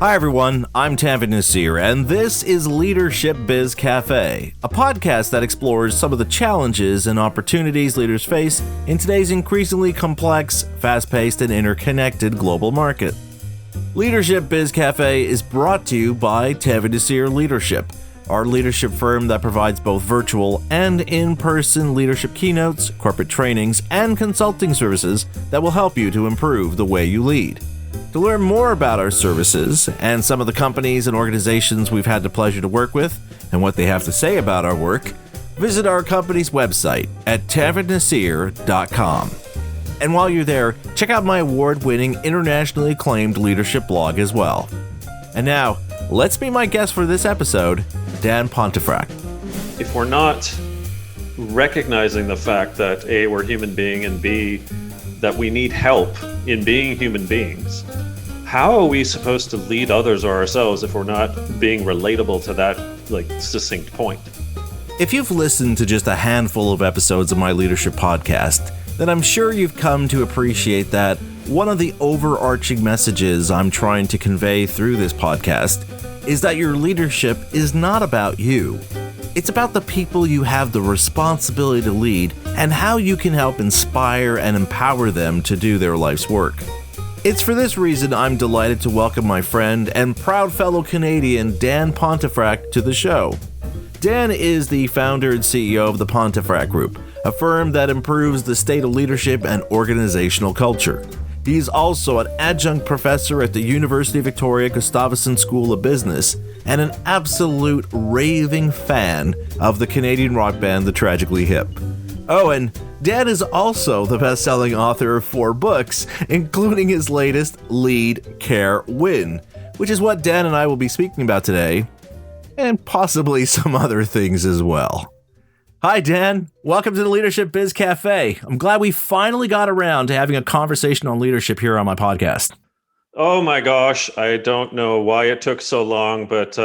Hi everyone, I'm Tanvir Nasir, and this is Leadership Biz Cafe, a podcast that explores some of the challenges and opportunities leaders face in today's increasingly complex, fast-paced, and interconnected global market. Leadership Biz Cafe is brought to you by Tanvir Nasir Leadership, our leadership firm that provides both virtual and in-person leadership keynotes, corporate trainings, and consulting services that will help you to improve the way you lead. To learn more about our services and some of the companies and organizations we've had the pleasure to work with and what they have to say about our work, visit our company's website at tanvirnasir.com. And while you're there, check out my award-winning, internationally acclaimed leadership blog as well. And now, let's meet my guest for this episode, Dan Pontefract. If we're not recognizing the fact that A, we're human being, and B, that we need help in being human beings, how are we supposed to lead others or ourselves if we're not being relatable to that succinct point? If you've listened to just a handful of episodes of my leadership podcast, then I'm sure you've come to appreciate that one of the overarching messages I'm trying to convey through this podcast is that your leadership is not about you. It's about the people you have the responsibility to lead and how you can help inspire and empower them to do their life's work. It's for this reason I'm delighted to welcome my friend and proud fellow Canadian Dan Pontefract to the show. Dan is the founder and CEO of the Pontefract Group, a firm that improves the state of leadership and organizational culture. He's also an adjunct professor at the University of Victoria Gustavson School of Business and an absolute raving fan of the Canadian rock band The Tragically Hip. Oh, and Dan is also the best-selling author of 4 books, including his latest, Lead, Care, Win, which is what Dan and I will be speaking about today, and possibly some other things as well. Hi, Dan. Welcome to the Leadership Biz Cafe. I'm glad we finally got around to having a conversation on leadership here on my podcast. Oh my gosh, I don't know why it took so long, but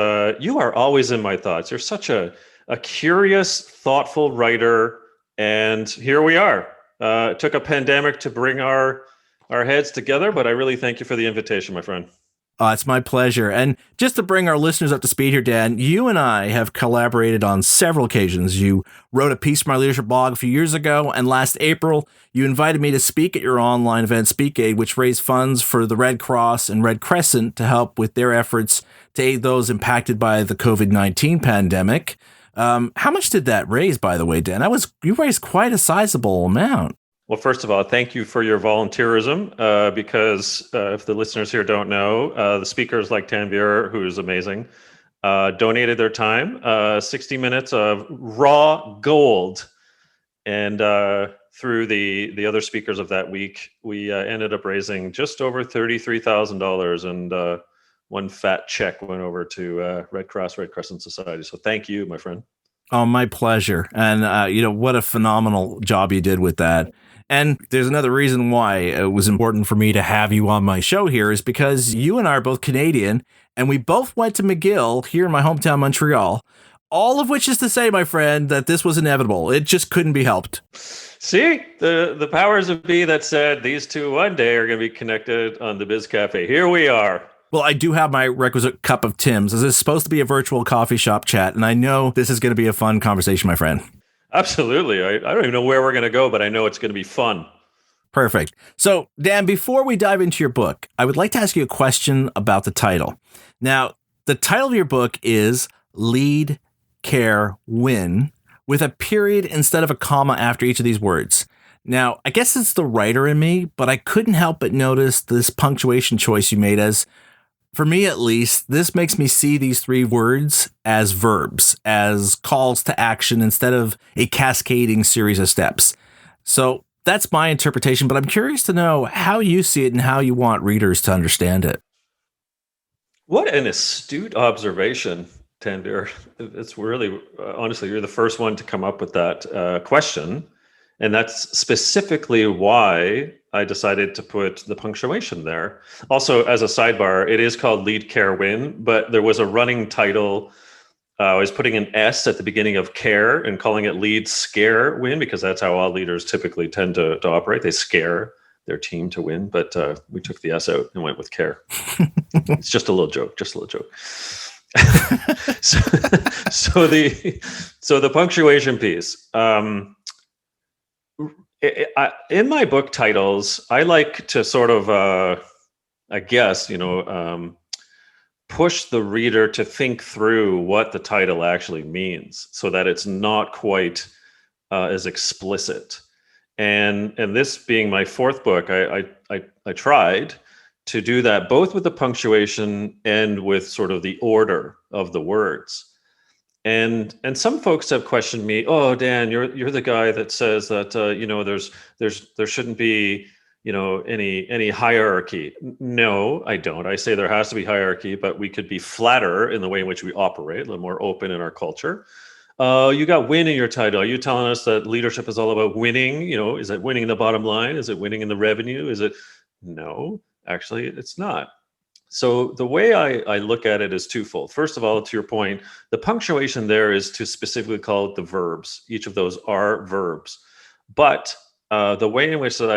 you are always in my thoughts. You're such a curious, thoughtful writer, and here we are. It took a pandemic to bring our heads together, but I really thank you for the invitation, my friend. It's my pleasure. And just to bring our listeners up to speed here, Dan, you and I have collaborated on several occasions. You wrote a piece for my leadership blog a few years ago, and last April, you invited me to speak at your online event, Speak Aid, which raised funds for the Red Cross and Red Crescent to help with their efforts to aid those impacted by the COVID-19 pandemic. How much did that raise, by the way, Dan? You raised quite a sizable amount. Well, first of all, thank you for your volunteerism, because if the listeners here don't know, the speakers like Tanvir, who's amazing, donated their time, 60 minutes of raw gold. And through the other speakers of that week, we ended up raising just over $33,000, and one fat check went over to Red Cross, Red Crescent Society. So thank you, my friend. Oh, my pleasure. And, what a phenomenal job you did with that. And there's another reason why it was important for me to have you on my show here is because you and I are both Canadian, and we both went to McGill here in my hometown, Montreal, all of which is to say, my friend, that this was inevitable. It just couldn't be helped. See, the powers of be that said these two one day are going to be connected on the Biz Cafe. Here we are. Well, I do have my requisite cup of Tim's. This is supposed to be a virtual coffee shop chat, and I know this is going to be a fun conversation, my friend. Absolutely. I don't even know where we're going to go, but I know it's going to be fun. Perfect. So, Dan, before we dive into your book, I would like to ask you a question about the title. Now, the title of your book is Lead, Care, Win, with a period instead of a comma after each of these words. Now, I guess it's the writer in me, but I couldn't help but notice this punctuation choice you made as, for me at least, this makes me see these 3 words as verbs, as calls to action instead of a cascading series of steps. So that's my interpretation, but I'm curious to know how you see it and how you want readers to understand it. What an astute observation, Tanvir. It's really, honestly, you're the first one to come up with that question. And that's specifically why I decided to put the punctuation there. Also, as a sidebar, it is called Lead, Care, Win, but there was a running title. I was putting an S at the beginning of care and calling it Lead, Scare, Win, because that's how all leaders typically tend to operate. They scare their team to win, but we took the S out and went with care. It's just a little joke, so, so the punctuation piece. In my book titles, I like to sort of, I guess, push the reader to think through what the title actually means, so that it's not quite as explicit. And this being my fourth book, I tried to do that both with the punctuation and with sort of the order of the words. And some folks have questioned me, "Oh, Dan, you're the guy that says that there shouldn't be any hierarchy." No, I don't. I say there has to be hierarchy, but we could be flatter in the way in which we operate, a little more open in our culture. You got win in your title. Are you telling us that leadership is all about winning? Is it winning the bottom line? Is it winning in the revenue? Is it? No, actually, it's not. So the way I look at it is twofold. First of all, to your point, the punctuation there is to specifically call it the verbs. Each of those are verbs. But the way in which that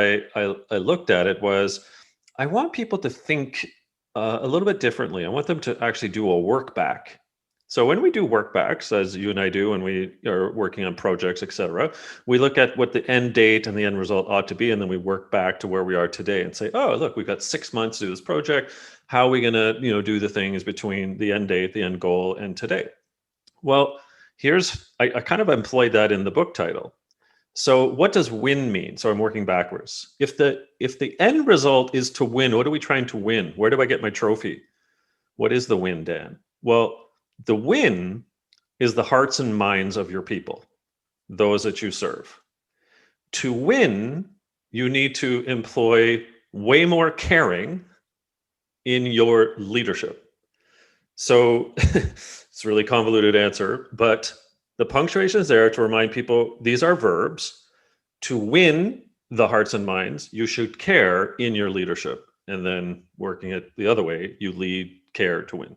I looked at it was, I want people to think a little bit differently. I want them to actually do a work back. So when we do work backs, as you and I do when we are working on projects, et cetera, we look at what the end date and the end result ought to be, and then we work back to where we are today and say, oh, look, we've got 6 months to do this project. How are we going to do the things between the end date, the end goal, and today? Well, I kind of employed that in the book title. So what does win mean? So I'm working backwards. If the end result is to win, what are we trying to win? Where do I get my trophy? What is the win, Dan? Well, the win is the hearts and minds of your people, those that you serve. To win, you need to employ way more caring in your leadership. So it's a really convoluted answer, but the punctuation is there to remind people these are verbs. To win the hearts and minds, you should care in your leadership. And then working it the other way, you lead care to win.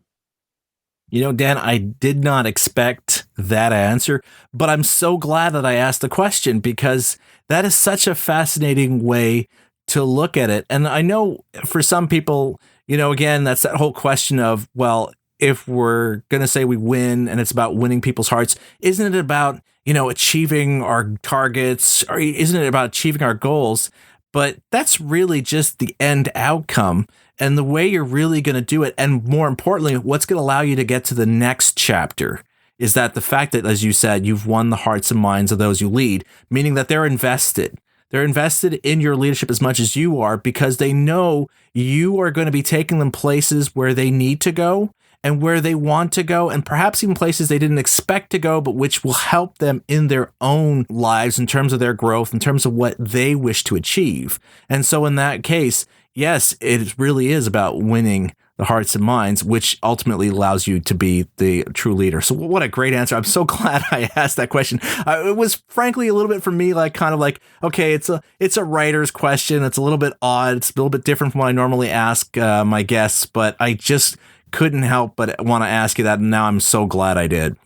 Dan, I did not expect that answer, but I'm so glad that I asked the question, because that is such a fascinating way to look at it. And I know for some people, again, that's that whole question of, well, if we're going to say we win and it's about winning people's hearts, isn't it about, achieving our targets, or isn't it about achieving our goals? But that's really just the end outcome. And the way you're really going to do it, and more importantly, what's going to allow you to get to the next chapter, is that the fact that, as you said, you've won the hearts and minds of those you lead, meaning that they're invested. They're invested in your leadership as much as you are, because they know you are going to be taking them places where they need to go and where they want to go, and perhaps even places they didn't expect to go, but which will help them in their own lives in terms of their growth, in terms of what they wish to achieve. And so in that case, yes, it really is about winning the hearts and minds, which ultimately allows you to be the true leader. So what a great answer. I'm so glad I asked that question. It was frankly a little bit for me, okay, it's a writer's question. It's a little bit odd. It's a little bit different from what I normally ask my guests, but I just couldn't help but want to ask you that. And now I'm so glad I did.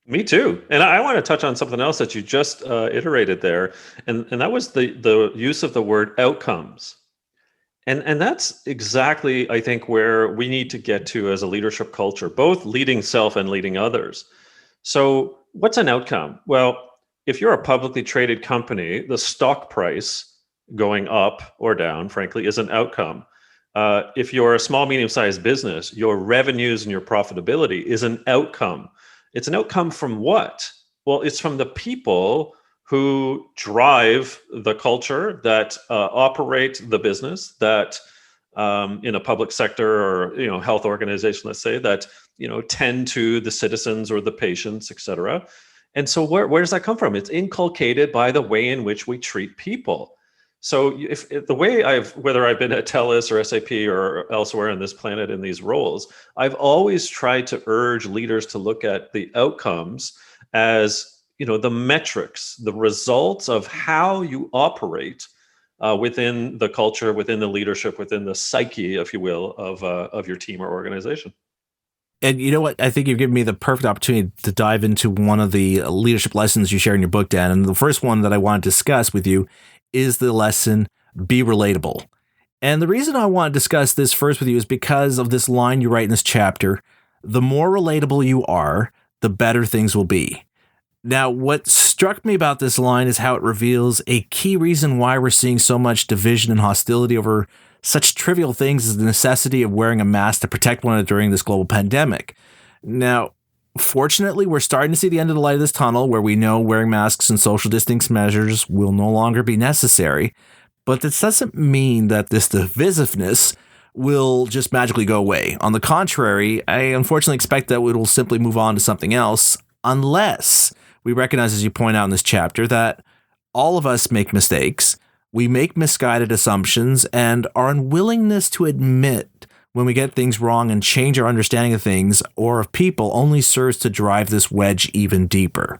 Me too. And I want to touch on something else that you just iterated there. And that was the use of the word outcomes. And that's exactly, I think, where we need to get to as a leadership culture, both leading self and leading others. So what's an outcome? Well, if you're a publicly traded company, the stock price going up or down, frankly, is an outcome. If you're a small, medium-sized business, your revenues and your profitability is an outcome. It's an outcome from what? Well, it's from the people who drive the culture, that operate the business, that in a public sector or health organization, let's say, that tend to the citizens or the patients, et cetera. And so where does that come from? It's inculcated by the way in which we treat people. So if the way whether I've been at TELUS or SAP or elsewhere on this planet in these roles, I've always tried to urge leaders to look at the outcomes as, the metrics, the results of how you operate within the culture, within the leadership, within the psyche, if you will, of your team or organization. And you know what? I think you've given me the perfect opportunity to dive into one of the leadership lessons you share in your book, Dan. And the first one that I want to discuss with you is the lesson be relatable. And the reason I want to discuss this first with you is because of this line you write in this chapter: the more relatable you are, the better things will be. Now, what struck me about this line is how it reveals a key reason why we're seeing so much division and hostility over such trivial things as the necessity of wearing a mask to protect one another during this global pandemic. Now, fortunately, we're starting to see the end of the light of this tunnel, where we know wearing masks and social distancing measures will no longer be necessary. But this doesn't mean that this divisiveness will just magically go away. On the contrary, I unfortunately expect that it will simply move on to something else, unless we recognize, as you point out in this chapter, that all of us make mistakes. We make misguided assumptions, and our unwillingness to admit when we get things wrong and change our understanding of things or of people only serves to drive this wedge even deeper.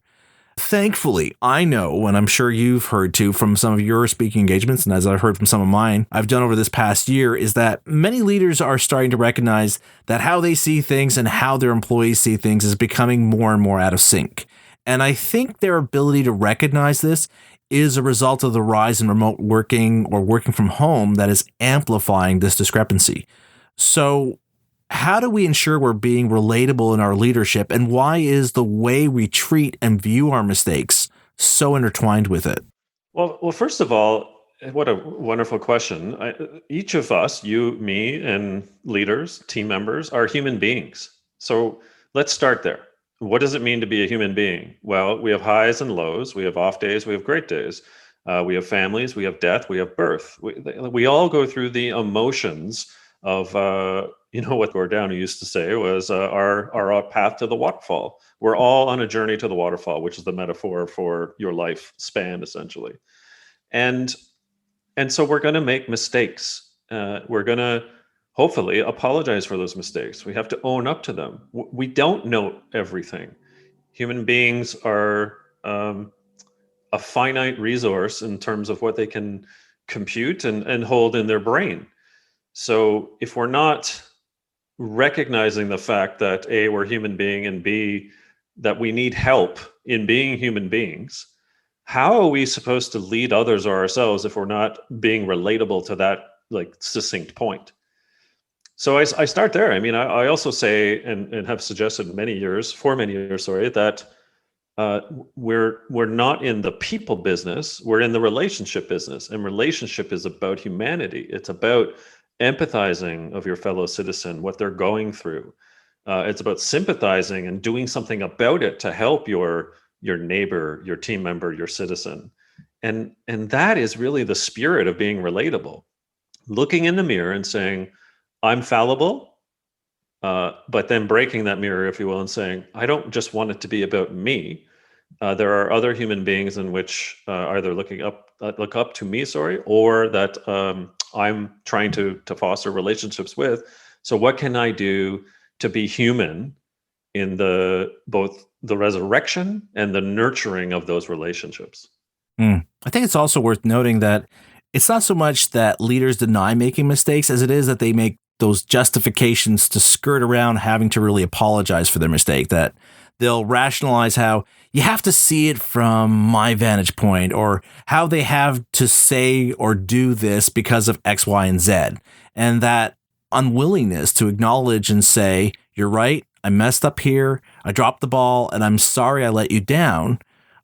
Thankfully, I know, and I'm sure you've heard too from some of your speaking engagements, and as I've heard from some of mine I've done over this past year, is that many leaders are starting to recognize that how they see things and how their employees see things is becoming more and more out of sync. And I think their ability to recognize this is a result of the rise in remote working or working from home that is amplifying this discrepancy. So how do we ensure we're being relatable in our leadership, and why is the way we treat and view our mistakes so intertwined with it? Well, first of all, what a wonderful question. Each of us, you, me, and leaders, team members, are human beings. So let's start there. What does it mean to be a human being? Well, we have highs and lows. We have off days. We have great days. We have families. We have death. We have birth. We all go through the emotions of, what Gordon Downey used to say was our path to the waterfall. We're all on a journey to the waterfall, which is the metaphor for your life span, essentially. And so we're going to make mistakes. We're going to hopefully apologize for those mistakes. We have to own up to them. We don't know everything. Human beings are a finite resource in terms of what they can compute and hold in their brain. So if we're not recognizing the fact that A, we're human being, and B, that we need help in being human beings, how are we supposed to lead others or ourselves if we're not being relatable to that succinct point? So I start there. I mean, I also say and have suggested for many years, that we're not in the people business. We're in the relationship business, and relationship is about humanity. It's about empathizing of your fellow citizen, what they're going through. It's about sympathizing and doing something about it to help your neighbor, your team member, your citizen. And that is really the spirit of being relatable. Looking in the mirror and saying, I'm fallible, but then breaking that mirror, if you will, and saying, I don't just want it to be about me. There are other human beings in which either look up to me, or that I'm trying to foster relationships with. So what can I do to be human in both the resurrection and the nurturing of those relationships? I think it's also worth noting that it's not so much that leaders deny making mistakes as it is that they make those justifications to skirt around having to really apologize for their mistake, that they'll rationalize how you have to see it from my vantage point, or how they have to say or do this because of X, Y, and Z. And that unwillingness to acknowledge and say, you're right, I messed up here, I dropped the ball, and I'm sorry I let you down.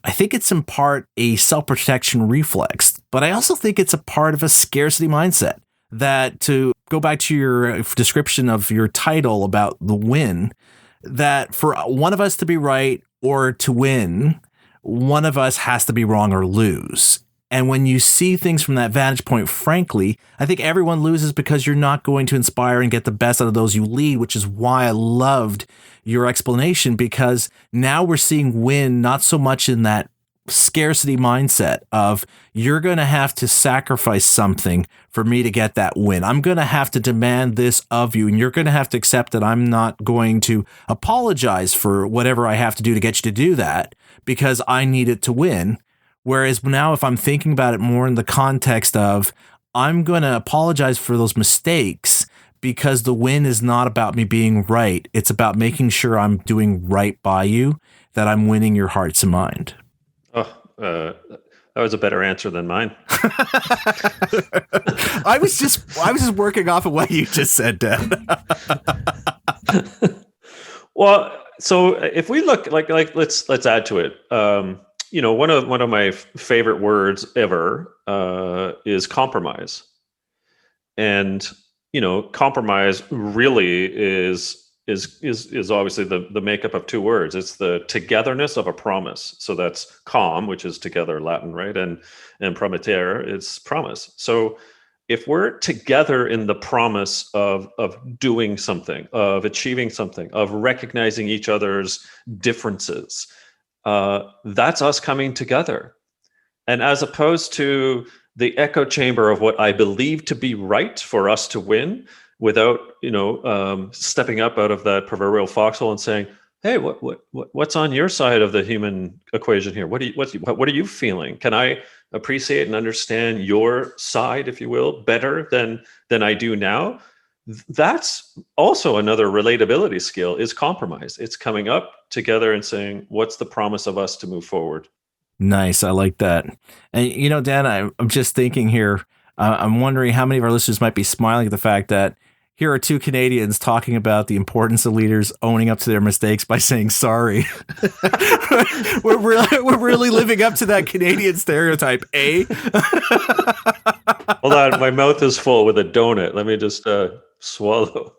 I think it's in part a self-protection reflex, but I also think it's a part of a scarcity mindset. That, to go back to your description of your title about the win, that for one of us to be right or to win, one of us has to be wrong or lose. And when you see things from that vantage point, frankly, I think everyone loses because you're not going to inspire and get the best out of those you lead, which is why I loved your explanation, because now we're seeing win not so much in that scarcity mindset of you're going to have to sacrifice something for me to get that win. I'm going to have to demand this of you, and you're going to have to accept that I'm not going to apologize for whatever I have to do to get you to do that because I need it to win. Whereas now, if I'm thinking about it more in the context of I'm going to apologize for those mistakes because the win is not about me being right. It's about making sure I'm doing right by you, that I'm winning your hearts and mind. Oh, That was a better answer than mine. I was just working off of what you just said, Dan. Well, so if we look let's add to it. One of my favorite words ever is compromise, and compromise really is obviously the makeup of two words. It's the togetherness of a promise. So that's com, which is together, Latin, right? And promettere, it's promise. So if we're together in the promise of doing something, of achieving something, of recognizing each other's differences, that's us coming together. And as opposed to the echo chamber of what I believe to be right for us to win, without stepping up out of that proverbial foxhole and saying, "Hey, what's on your side of the human equation here? What are you feeling? Can I appreciate and understand your side, if you will, better than I do now?" That's also another relatability skill, is compromise. It's coming up together and saying, "What's the promise of us to move forward?" Nice. I like that. And, Dan, I'm just thinking here, I'm wondering how many of our listeners might be smiling at the fact that here are two Canadians talking about the importance of leaders owning up to their mistakes by saying sorry. we're really living up to that Canadian stereotype, eh? Hold on, my mouth is full with a donut. Let me just swallow.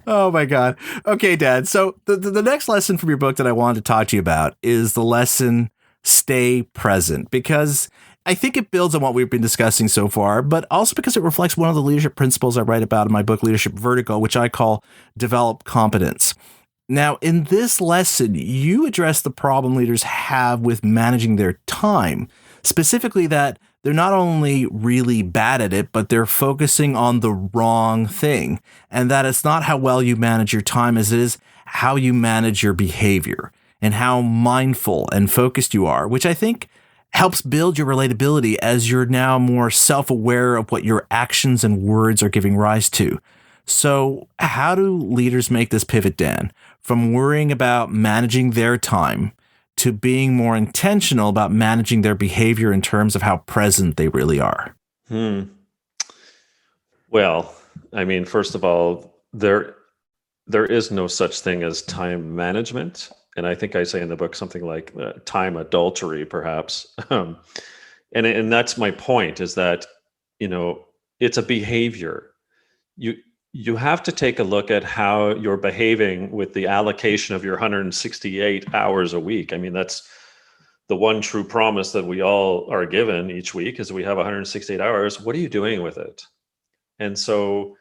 Oh my God. Okay, Dad. So the next lesson from your book that I wanted to talk to you about is the lesson, stay present, because I think it builds on what we've been discussing so far, but also because it reflects one of the leadership principles I write about in my book, Leadership Vertigo, which I call develop competence. Now, in this lesson, you address the problem leaders have with managing their time, specifically that they're not only really bad at it, but they're focusing on the wrong thing, and that it's not how well you manage your time as it is how you manage your behavior and how mindful and focused you are, which I think helps build your relatability as you're now more self-aware of what your actions and words are giving rise to. So how do leaders make this pivot, Dan, from worrying about managing their time to being more intentional about managing their behavior in terms of how present they really are? Well, I mean, first of all, there is no such thing as time management. And I think I say in the book something like time adultery, perhaps. And that's my point, is that, it's a behavior. You have to take a look at how you're behaving with the allocation of your 168 hours a week. I mean, that's the one true promise that we all are given each week, is we have 168 hours. What are you doing with it? And so,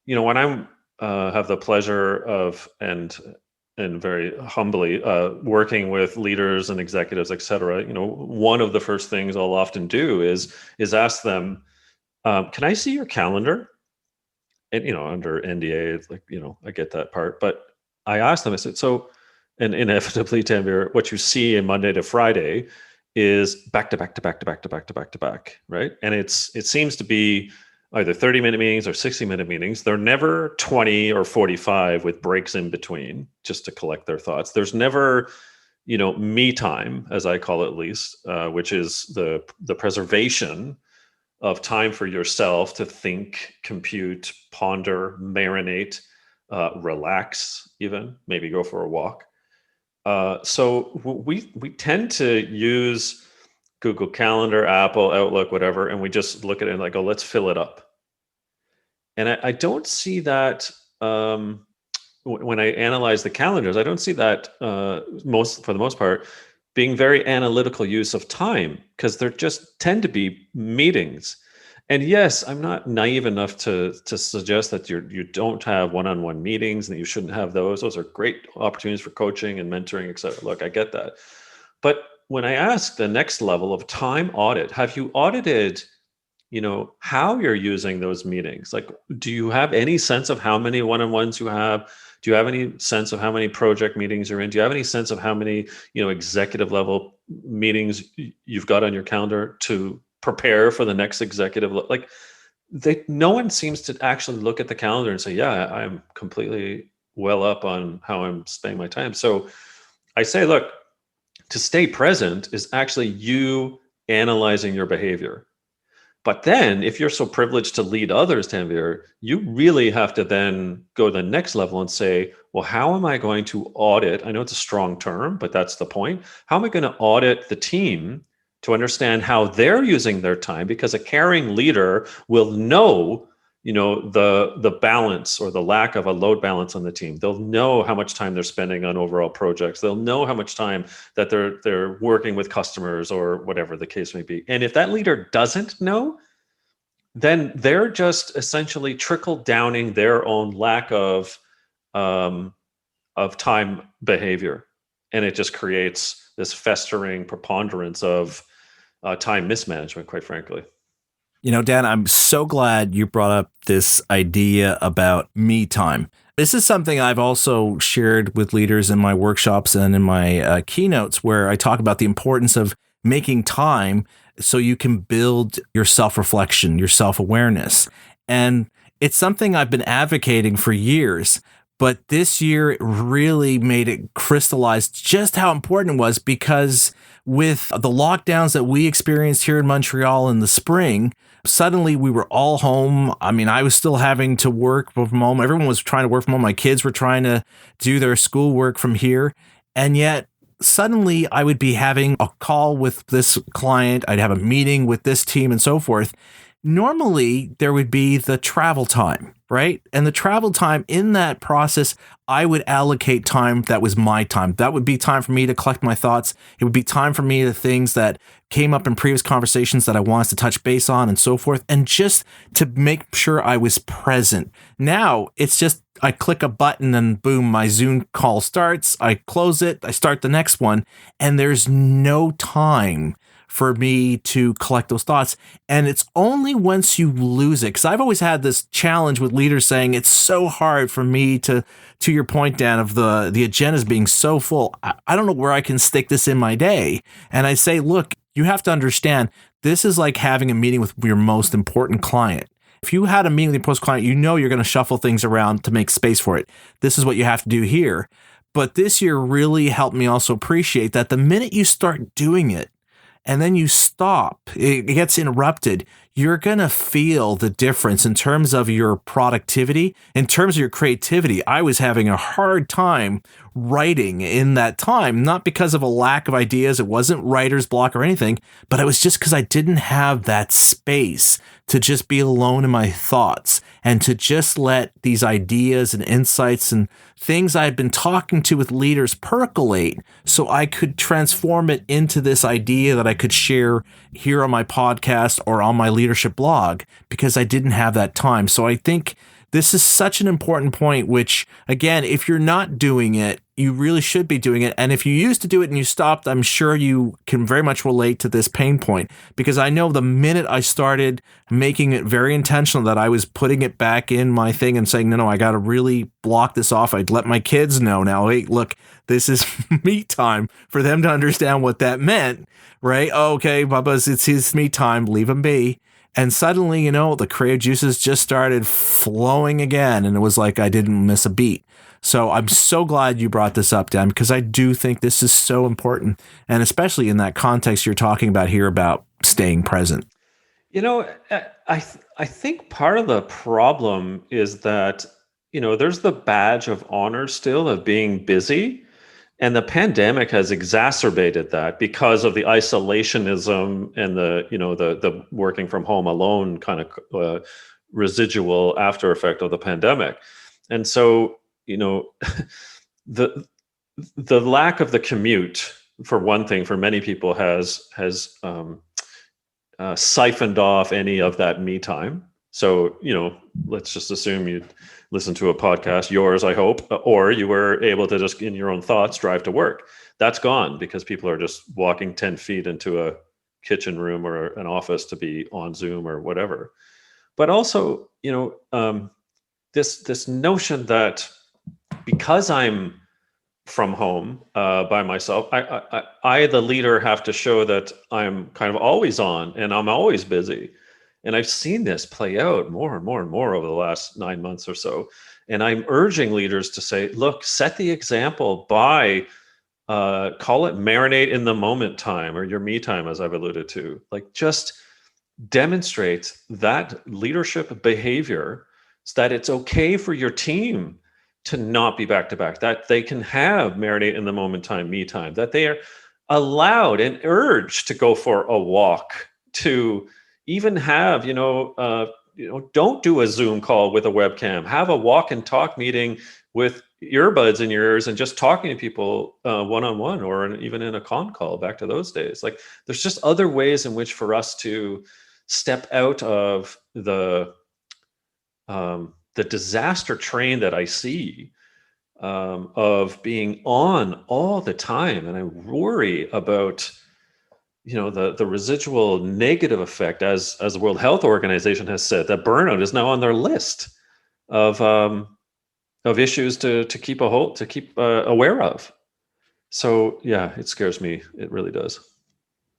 when I'm have the pleasure of and very humbly working with leaders and executives, et cetera, one of the first things I'll often do is ask them, can I see your calendar? And, under NDA, it's like, I get that part, but I asked them, I said, so, and inevitably, Tanvir, what you see in Monday to Friday is back to back to back to back to back to back to back, right? And it seems to be either 30-minute meetings or 60-minute meetings. They're never 20 or 45 with breaks in between just to collect their thoughts. There's never, me time, as I call it, at least, which is the preservation of time for yourself to think, compute, ponder, marinate, relax, even maybe go for a walk. So we tend to use Google Calendar, Apple, Outlook, whatever, and we just look at it and like, oh, let's fill it up. And I don't see that when I analyze the calendars. I don't see that for the most part being very analytical use of time, because there just tend to be meetings. And yes, I'm not naive enough to suggest that you don't have one-on-one meetings and that you shouldn't have those. Those are great opportunities for coaching and mentoring, et cetera. Look, I get that. But when I ask the next level of time audit, have you audited, how you're using those meetings? Like, do you have any sense of how many one-on-ones you have? Do you have any sense of how many project meetings you're in? Do you have any sense of how many, executive level meetings you've got on your calendar to prepare for the next executive? Like, no one seems to actually look at the calendar and say, yeah, I'm completely well up on how I'm spending my time. So I say, look, To stay present is actually you analyzing your behavior. But then if you're so privileged to lead others, Tanvir, you really have to then go to the next level and say, well, how am I going to audit? I know it's a strong term, but that's the point. How am I going to audit the team to understand how they're using their time? Because a caring leader will know, the balance or the lack of a load balance on the team. They'll know how much time they're spending on overall projects. They'll know how much time that they're working with customers or whatever the case may be. And if that leader doesn't know, then they're just essentially trickle downing their own lack of time behavior, and it just creates this festering preponderance of time mismanagement, quite frankly. Dan, I'm so glad you brought up this idea about me time. This is something I've also shared with leaders in my workshops and in my keynotes, where I talk about the importance of making time so you can build your self-reflection, your self-awareness. And it's something I've been advocating for years, but this year it really made it crystallize just how important it was, because with the lockdowns that we experienced here in Montreal in the spring, suddenly we were all home. I mean, I was still having to work from home. Everyone was trying to work from home. My kids were trying to do their schoolwork from here. And yet suddenly I would be having a call with this client. I'd have a meeting with this team and so forth. Normally there would be the travel time, right? And the travel time in that process, I would allocate time that was my time. That would be time for me to collect my thoughts. It would be time for me, the things that came up in previous conversations that I wanted to touch base on and so forth, and just to make sure I was present. Now it's just, I click a button and boom, my Zoom call starts. I close it, I start the next one, and there's no time for me to collect those thoughts. And it's only once you lose it, because I've always had this challenge with leaders saying it's so hard for me to your point, Dan, of the agendas being so full. I don't know where I can stick this in my day. And I say, look, you have to understand, this is like having a meeting with your most important client. If you had a meeting with your post client, you're going to shuffle things around to make space for it. This is what you have to do here. But this year really helped me also appreciate that the minute you start doing it, and then you stop, it gets interrupted, you're going to feel the difference in terms of your productivity, in terms of your creativity. I was having a hard time writing in that time, not because of a lack of ideas. It wasn't writer's block or anything, but it was just because I didn't have that space to just be alone in my thoughts and to just let these ideas and insights and things I've been talking to with leaders percolate, so I could transform it into this idea that I could share here on my podcast or on my leadership blog, because I didn't have that time. So I think this is such an important point, which, again, if you're not doing it, you really should be doing it. And if you used to do it and you stopped, I'm sure you can very much relate to this pain point, because I know the minute I started making it very intentional that I was putting it back in my thing and saying, no, I got to really block this off. I'd let my kids know now, hey, look, this is me time, for them to understand what that meant, right? Okay, Bubba's, it's his me time, leave him be. And suddenly, the creative juices just started flowing again. And it was like I didn't miss a beat. So I'm so glad you brought this up, Dan, because I do think this is so important. And especially in that context you're talking about here about staying present. I think part of the problem is that, there's the badge of honor still of being busy. And the pandemic has exacerbated that because of the isolationism and the working from home alone kind of residual after effect of the pandemic. And so, the lack of the commute, for one thing, for many people has siphoned off any of that me time. So, let's just assume you listen to a podcast, yours, I hope, or you were able to just in your own thoughts drive to work. That's gone because people are just walking 10 feet into a kitchen room or an office to be on Zoom or whatever. But also, this notion that because I'm from home by myself, I, the leader, have to show that I'm kind of always on and I'm always busy. And I've seen this play out more and more and more over the last 9 months or so. And I'm urging leaders to say, look, set the example by call it marinate in the moment time, or your me time, as I've alluded to. Like, just demonstrate that leadership behavior so that it's okay for your team to not be back to back, that they can have marinate in the moment time, me time, that they are allowed and urged to go for a walk, to even have, don't do a Zoom call with a webcam, have a walk and talk meeting with earbuds in your ears and just talking to people one-on-one, or even in a con call, back to those days. Like, there's just other ways in which for us to step out of the disaster train that I see, of being on all the time. And I worry about, the residual negative effect, as the World Health Organization has said, that burnout is now on their list of issues to keep aware of. So yeah, it scares me. It really does.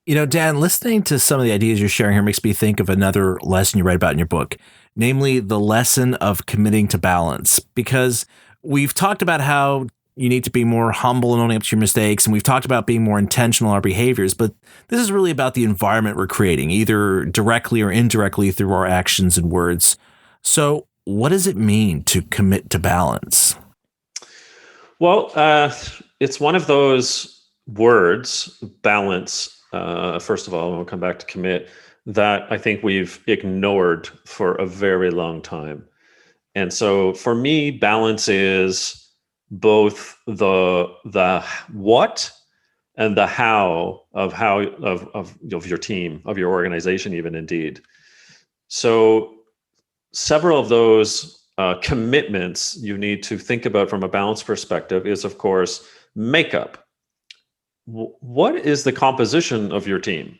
Dan, listening to some of the ideas you're sharing here makes me think of another lesson you write about in your book, namely the lesson of committing to balance. Because we've talked about how you need to be more humble and owning up to your mistakes, and we've talked about being more intentional in our behaviors, but this is really about the environment we're creating, either directly or indirectly through our actions and words. So what does it mean to commit to balance? Well, it's one of those words, balance. First of all, we'll come back to commit, that I think we've ignored for a very long time. And so for me, balance is both the what and the how of your team, of your organization, even, indeed. So several of those commitments you need to think about from a balance perspective is, of course, makeup. What is the composition of your team?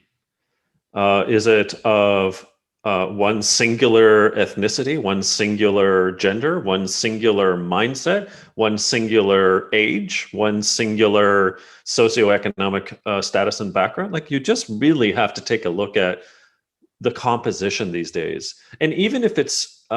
Is it of one singular ethnicity, one singular gender, one singular mindset, one singular age, one singular socioeconomic status and background? Like, you just really have to take a look at the composition these days. And even if it's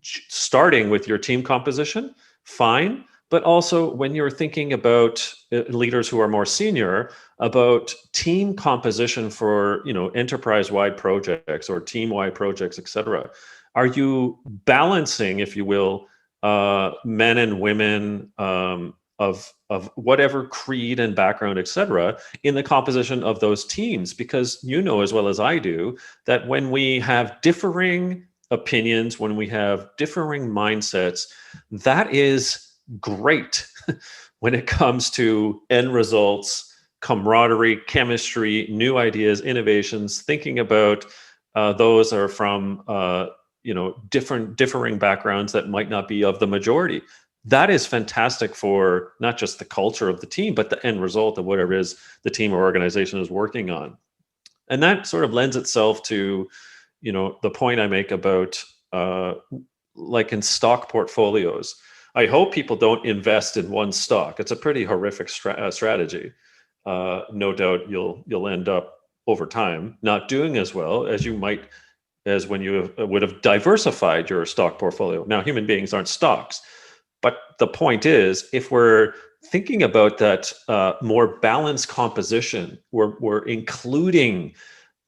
starting with your team composition, fine. But also, when you're thinking about leaders who are more senior, about team composition for enterprise-wide projects or team-wide projects, et cetera, are you balancing, if you will, men and women of whatever creed and background, et cetera, in the composition of those teams? Because you know as well as I do that when we have differing opinions, when we have differing mindsets, that is great when it comes to end results, camaraderie, chemistry, new ideas, innovations, thinking about those are from differing backgrounds that might not be of the majority. That is fantastic for not just the culture of the team, but the end result of whatever it is the team or organization is working on. And that sort of lends itself to the point I make about like in stock portfolios. I hope people don't invest in one stock. It's a pretty horrific strategy. No doubt you'll end up over time not doing as well as you might as when you would have diversified your stock portfolio. Now, human beings aren't stocks, but the point is, if we're thinking about that more balanced composition, we're including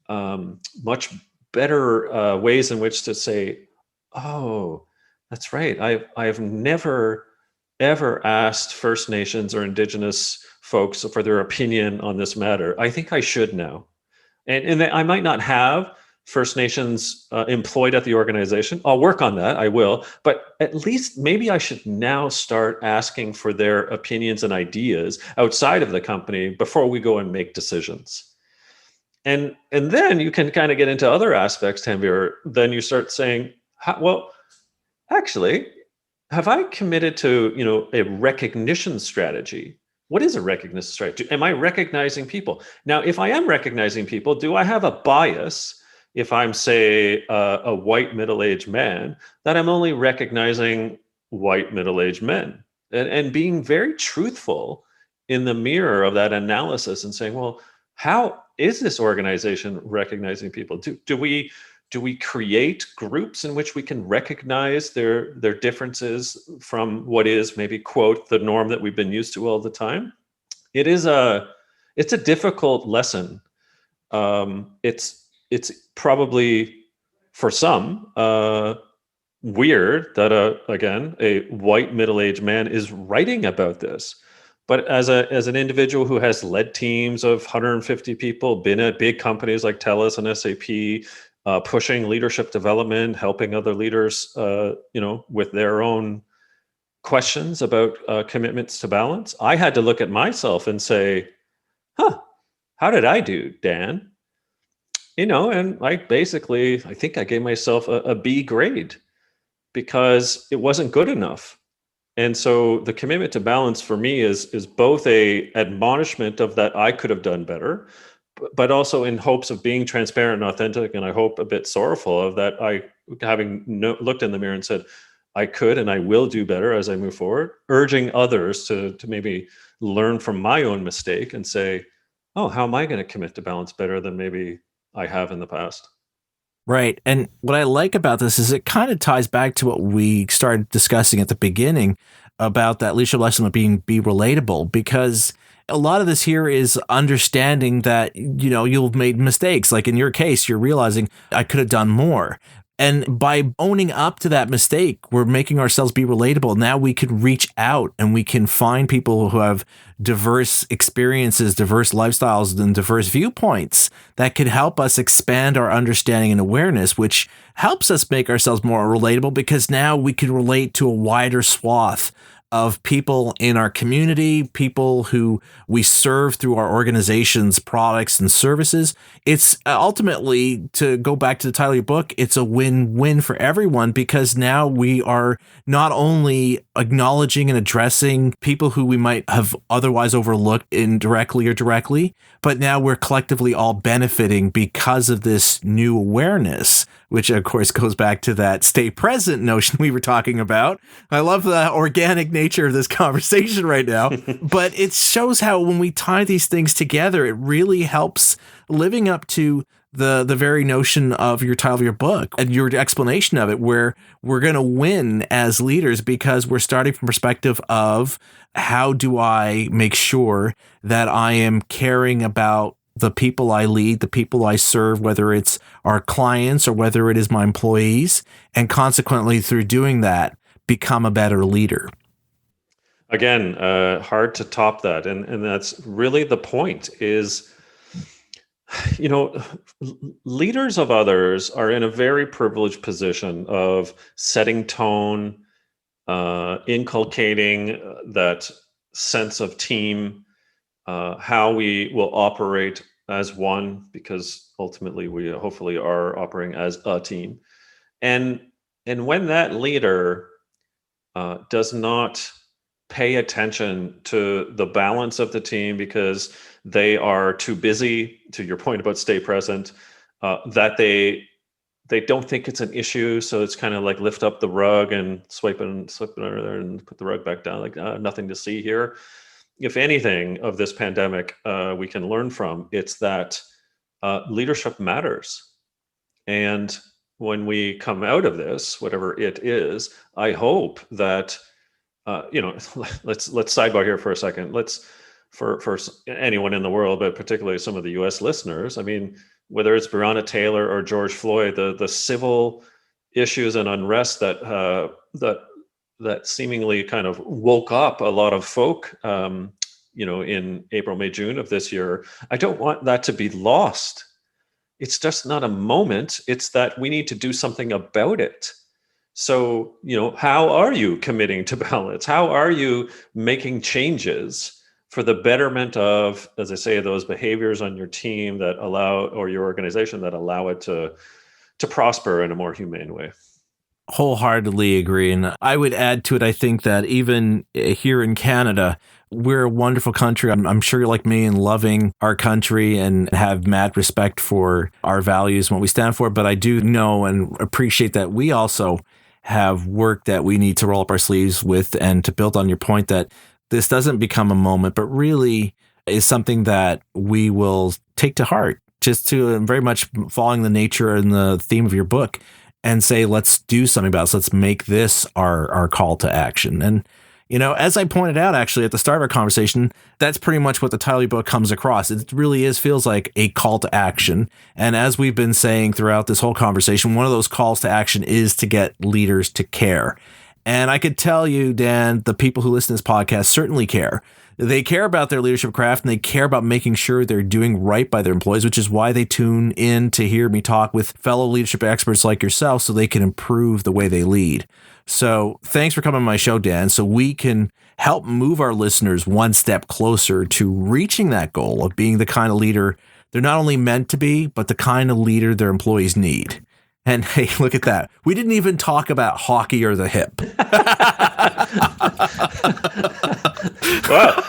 much better ways in which to say, oh, that's right. I've never, ever asked First Nations or Indigenous folks for their opinion on this matter. I think I should now. And I might not have First Nations employed at the organization. I'll work on that. I will. But at least maybe I should now start asking for their opinions and ideas outside of the company before we go and make decisions. And then you can kind of get into other aspects, Tanvir. Then you start saying, well, actually, have I committed to, a recognition strategy? What is a recognition strategy? Am I recognizing people? Now, if I am recognizing people, do I have a bias if I'm, say, a white middle-aged man, that I'm only recognizing white middle-aged men? And being very truthful in the mirror of that analysis and saying, well, how is this organization recognizing people? Do we create groups in which we can recognize their differences from what is maybe, quote, the norm that we've been used to all the time? It's a difficult lesson. It's probably for some weird that again a white middle-aged man is writing about this. But as an individual who has led teams of 150 people, been at big companies like TELUS and SAP, pushing leadership development, helping other leaders, with their own questions about commitments to balance, I had to look at myself and say, "Huh, how did I do, Dan?" And I think I gave myself a B grade because it wasn't good enough. And so the commitment to balance for me is both a admonishment of that I could have done better, but also in hopes of being transparent and authentic, and I hope a bit sorrowful of that. I having looked in the mirror and said, I could and I will do better as I move forward, urging others to maybe learn from my own mistake and say, oh, how am I going to commit to balance better than maybe I have in the past? Right. And what I like about this is it kind of ties back to what we started discussing at the beginning about that leadership lesson of be relatable, because a lot of this here is understanding that, you've made mistakes. Like in your case, you're realizing I could have done more. And by owning up to that mistake, we're making ourselves be relatable. Now we can reach out and we can find people who have diverse experiences, diverse lifestyles, and diverse viewpoints that could help us expand our understanding and awareness, which helps us make ourselves more relatable because now we can relate to a wider swath of people in our community, people who we serve through our organization's products and services. It's ultimately, to go back to the title of your book, it's a win-win for everyone, because now we are not only acknowledging and addressing people who we might have otherwise overlooked indirectly or directly, but now we're collectively all benefiting because of this new awareness, which of course goes back to that stay present notion we were talking about. I love the organic nature of this conversation right now, but it shows how when we tie these things together, it really helps living up to the very notion of your title of your book and your explanation of it, where we're going to win as leaders because we're starting from perspective of how do I make sure that I am caring about the people I lead, the people I serve, whether it's our clients or whether it is my employees, and consequently through doing that, become a better leader. Again, hard to top that. And that's really the point is, leaders of others are in a very privileged position of setting tone, inculcating that sense of team, how we will operate as one, because ultimately we hopefully are operating as a team. And when that leader does not pay attention to the balance of the team because they are too busy, to your point about stay present, that they don't think it's an issue, so it's kind of like lift up the rug and slip it under there and put the rug back down, like nothing to see here. If anything of this pandemic we can learn from, it's that leadership matters. And when we come out of this, whatever it is, I hope that let's sidebar here for a second. Let's for anyone in the world, but particularly some of the U.S. listeners. I mean, whether it's Breonna Taylor or George Floyd, the civil issues and unrest that seemingly kind of woke up a lot of folk, in April, May, June of this year. I don't want that to be lost. It's just not a moment. It's that we need to do something about it. So, how are you committing to balance? How are you making changes for the betterment of, as I say, those behaviors on your team that allow, or your organization that allow it to prosper in a more humane way? Wholeheartedly agree. And I would add to it, I think that even here in Canada, we're a wonderful country. I'm sure you're like me in loving our country and have mad respect for our values and what we stand for. But I do know and appreciate that we also have work that we need to roll up our sleeves with, and to build on your point that this doesn't become a moment, but really is something that we will take to heart, just to very much following the nature and the theme of your book, and say, let's do something about this. Let's make this our call to action. And, As I pointed out actually at the start of our conversation, that's pretty much what the title of your book comes across. It really feels like a call to action. And as we've been saying throughout this whole conversation, one of those calls to action is to get leaders to care. And I could tell you, Dan, the people who listen to this podcast certainly care. They care about their leadership craft and they care about making sure they're doing right by their employees, which is why they tune in to hear me talk with fellow leadership experts like yourself so they can improve the way they lead. So thanks for coming on my show, Dan, so we can help move our listeners one step closer to reaching that goal of being the kind of leader they're not only meant to be, but the kind of leader their employees need. And hey, look at that. We didn't even talk about hockey or the hip. Well,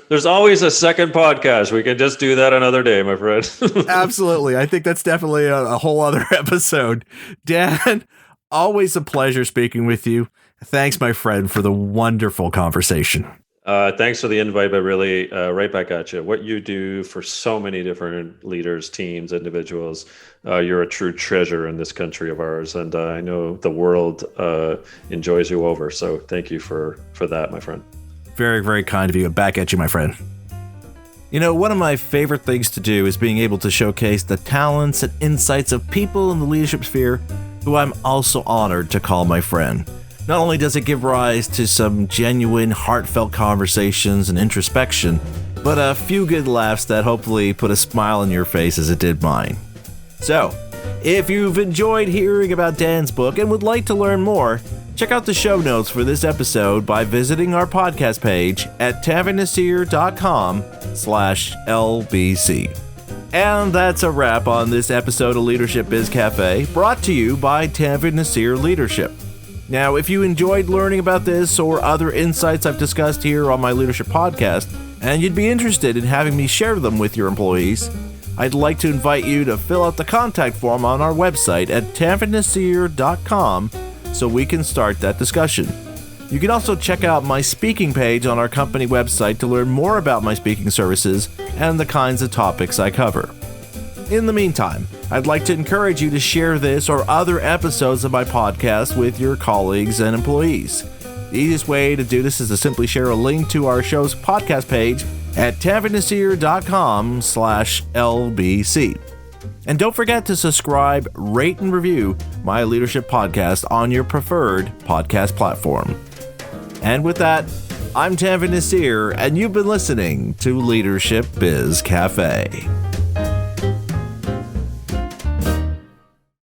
there's always a second podcast. We can just do that another day, my friend. Absolutely. I think that's definitely a whole other episode. Dan, always a pleasure speaking with you. Thanks, my friend, for the wonderful conversation. Thanks for the invite, but really right back at you. What you do for so many different leaders, teams, individuals, you're a true treasure in this country of ours. And I know the world enjoys you over. So thank you for that, my friend. Very, very kind of you. Back at you, my friend. One of my favorite things to do is being able to showcase the talents and insights of people in the leadership sphere who I'm also honored to call my friend. Not only does it give rise to some genuine, heartfelt conversations and introspection, but a few good laughs that hopefully put a smile on your face as it did mine. So, if you've enjoyed hearing about Dan's book and would like to learn more, check out the show notes for this episode by visiting our podcast page at tanveernaseer.com/LBC. And that's a wrap on this episode of Leadership Biz Cafe, brought to you by Tanveer Naseer Leadership. Now, if you enjoyed learning about this or other insights I've discussed here on my leadership podcast, and you'd be interested in having me share them with your employees, I'd like to invite you to fill out the contact form on our website at tanveernaseer.com so we can start that discussion. You can also check out my speaking page on our company website to learn more about my speaking services and the kinds of topics I cover. In the meantime, I'd like to encourage you to share this or other episodes of my podcast with your colleagues and employees. The easiest way to do this is to simply share a link to our show's podcast page at tanveernaseer.com/LBC. And don't forget to subscribe, rate, and review my leadership podcast on your preferred podcast platform. And with that, I'm Tanveer Naseer, and you've been listening to Leadership Biz Cafe.